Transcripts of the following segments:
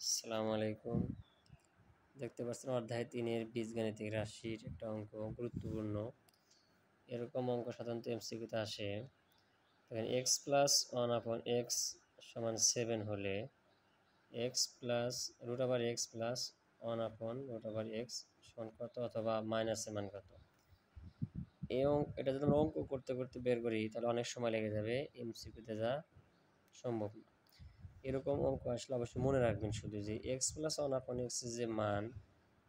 আসসালামু আলাইকুম। দেখতে পাচ্ছেন অধ্যায় 3-এর বীজগাণিতিক রাশির একটা অঙ্ক গুরুত্বপূর্ণ। এরকম অঙ্ক সাধারণত এমসিকিউতে আসে। দেখেন এক্স প্লাস 1/x সমান 7 হলে x plus root over x plus 1/√x সমান কত, অথবা মাইনাসের মান কত। এটা যদি আমরা অঙ্ক করতে করতে বের করি তাহলে অনেক সময় লেগে যাবে, এমসিকিউতে যা সম্ভব না। এরকম অঙ্ক আসলে অবশ্যই মনে রাখবেন শুধু যে এক্স প্লাস 1/x এর যে মান,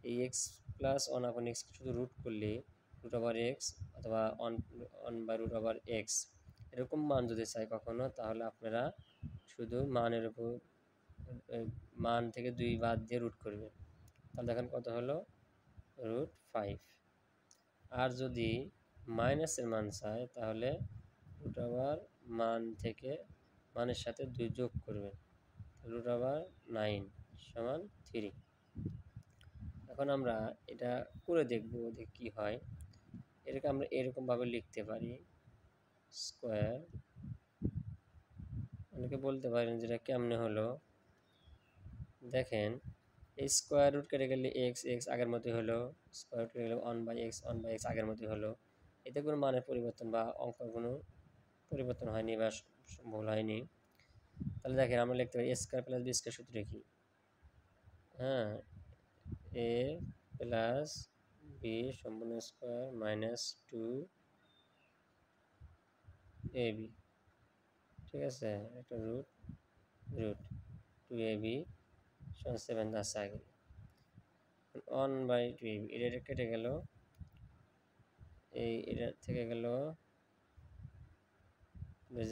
এই এক্স প্লাস 1/x শুধু রুট করলে রুট ওভার এক্স অথবা1/√x এরকম মান যদি চাই কখনো, তাহলে আপনারা শুধু মানের উপর মান থেকে 2 বাদ দিয়ে রুট করবেন। তাহলে দেখেন কত হলো, √5। আর যদি মাইনাসের মান চাই তাহলে রুট ওভার মান থেকে মানের সাথে 2 যোগ করবেন, √9 সমান 3। এখন আমরা এটা করে দেখব যে কী হয়। এটাকে আমরা এরকমভাবে লিখতে পারি, স্কোয়ার। অনেকে বলতে পারেন যেটা কেমনে হলো। দেখেন এই স্কোয়ার রুট কেটে গেলে এক্স এক্স আগের মতোই হলো, স্কোয়ার রুট কেটে গেলে 1/x আগের মতোই হলো। এতে কোনো মানের পরিবর্তন বা অঙ্কের কোনো পরিবর্তন হয়নি বা ভুল হয়নি। তাহলে দেখেন আমরা লিখতে পারি a² + b² সূত্রে কি, হ্যাঁ, a প্লাস বি সম্পূর্ণ স্কোয়ার মাইনাস 2ab, ঠিক আছে, একটা রুট 2ab সমান 7 আছে আগে। 1/2ab এটা কেটে গেল, এটা থেকে গেল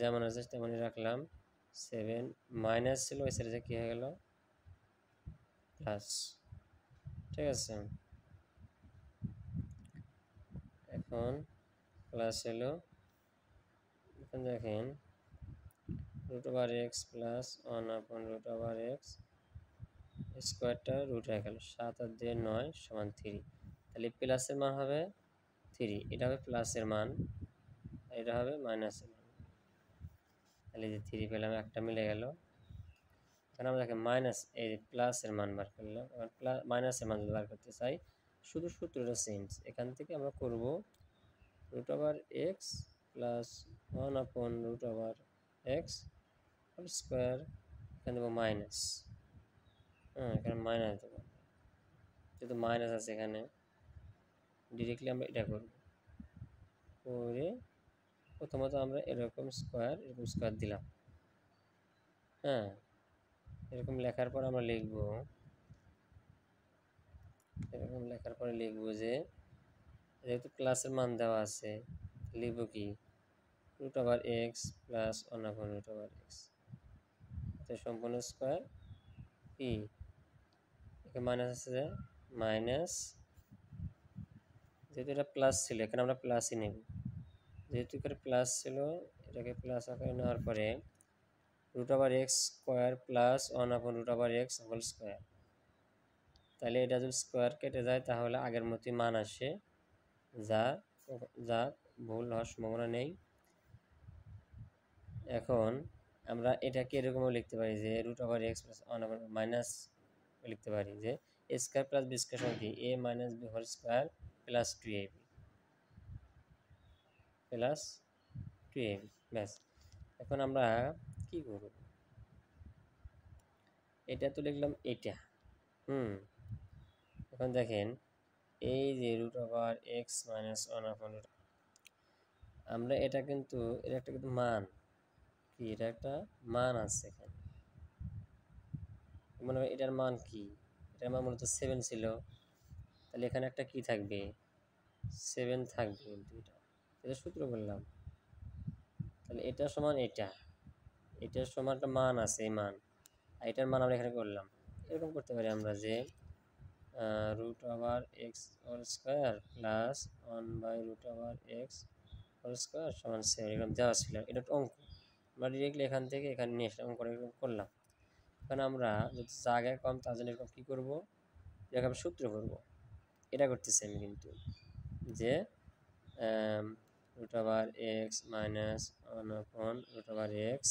যেমন আছে তেমনই রাখলাম। 7 মাইনাস ছিল, ওই সাইডে কি হয়ে গেল, প্লাস, ঠিক আছে। এখন প্লাস হলো, এখন দেখেন √x প্লাস 1/√x স্কোয়ারটা রুট হয়ে গেল, 7 আর 2 9 সমান 3। তাহলে প্লাসের মান হবে 3, এটা হবে প্লাসের মান, এটা হবে মাইনাসের মান। তাহলে যে 3 পেলাম, একটা মিলে গেল। এখন আমরা দেখেন মাইনাস এই প্লাসের মান বার করলাম। এবার মাইনাসের মান যদি বার করতে চাই, শুধু সূত্রটা চেঞ্জ। এখান থেকে আমরা করব √x plus 1/√x whole square, এখানে দেবো মাইনাস, হ্যাঁ, এখানে মাইনাস দেবো, যেহেতু মাইনাস আছে এখানে ডিরেক্টলি আমরা এটা করব। করে প্রথমত আমরা এরকম স্কোয়ার দিলাম, হ্যাঁ। এরকম লেখার পর আমরা লিখব, এরকম লেখার পরে লিখব যে যেহেতু প্লাসের মান দেওয়া আছে, লিখব কি, √x প্লাস 1/√x সম্পূর্ণ স্কোয়ার কি, এখানে মাইনাস আছে যে মাইনাস, যেহেতু এটা প্লাস ছিল এখানে আমরা প্লাসই নেব, যেহেতু এখানে প্লাস ছিল এটাকে প্লাস আকারে নেওয়ার পরে √x² plus 1/√x whole square. তাহলে এটা যদি স্কোয়ার কেটে যায় তাহলে আগের মতোই মান আসে, যা ভুল হওয়ার সম্ভাবনা নেই। এখন আমরা এটাকে এরকমও লিখতে পারি যে √x প্লাস 1 মাইনাস লিখতে পারি যে a² প্লাস b² সমান কি, a minus b whole square plus 2ab plus 2ab, ব্যাস। এখন আমরা কি করব, এটা তো লিখলাম এটা, এখন দেখেন এই যে √x মাইনাস 1/, আমরা এটা কিন্তু এটা একটা কিন্তু মান কি, এটা একটা মান আছে এখানে, মানে এটার মান কি, এটার মান মূলত 7 ছিল। তাহলে এখানে একটা কি থাকবে, 7 থাকবে, কিন্তু এটা সূত্র বললাম। তাহলে এটা সমান এটার সমান একটা মান আছে, এই মান, আর এটার মান আমরা এখানে করলাম। এরকম করতে পারি আমরা যে √x whole square plus 1/√x whole square সমান 7, এরকম দেওয়া ছিল। এটা অঙ্ক আমরা ডিরেক্টলি এখান থেকে এখানে নিয়ে এসে অঙ্ক করলাম। এখন আমরা যদি জায়গায় কম, তার জন্য এরকম কী করবো, এরকম সূত্র করবো। এটা করতেছি আমি কিন্তু যে √x minus 1/√x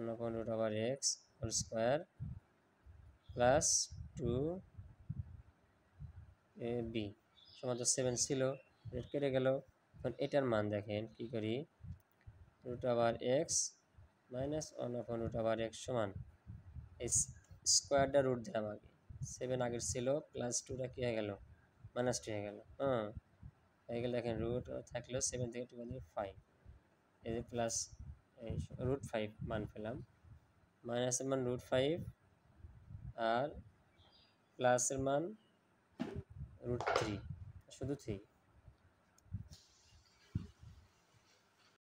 1/√x whole square plus 2ab সমান তো 7 ছিল, কেটে গেল। এখন এটার মান দেখেন কি করি, root over x minus 1/√x সমান এই স্কোয়ারটা রুট দিলাম আগে, 7 আগের ছিল, প্লাস 2টা কি হয়ে গেল, মাইনাস 2 হয়ে গেল। হয়ে গেলে দেখেন রুট থাকলেও 7 থেকে 2 বাদ 5, এই যে প্লাস এই √5 মান পেলাম, মাইনাসের মান √5 আর প্লাসের মান √3, শুধু 3।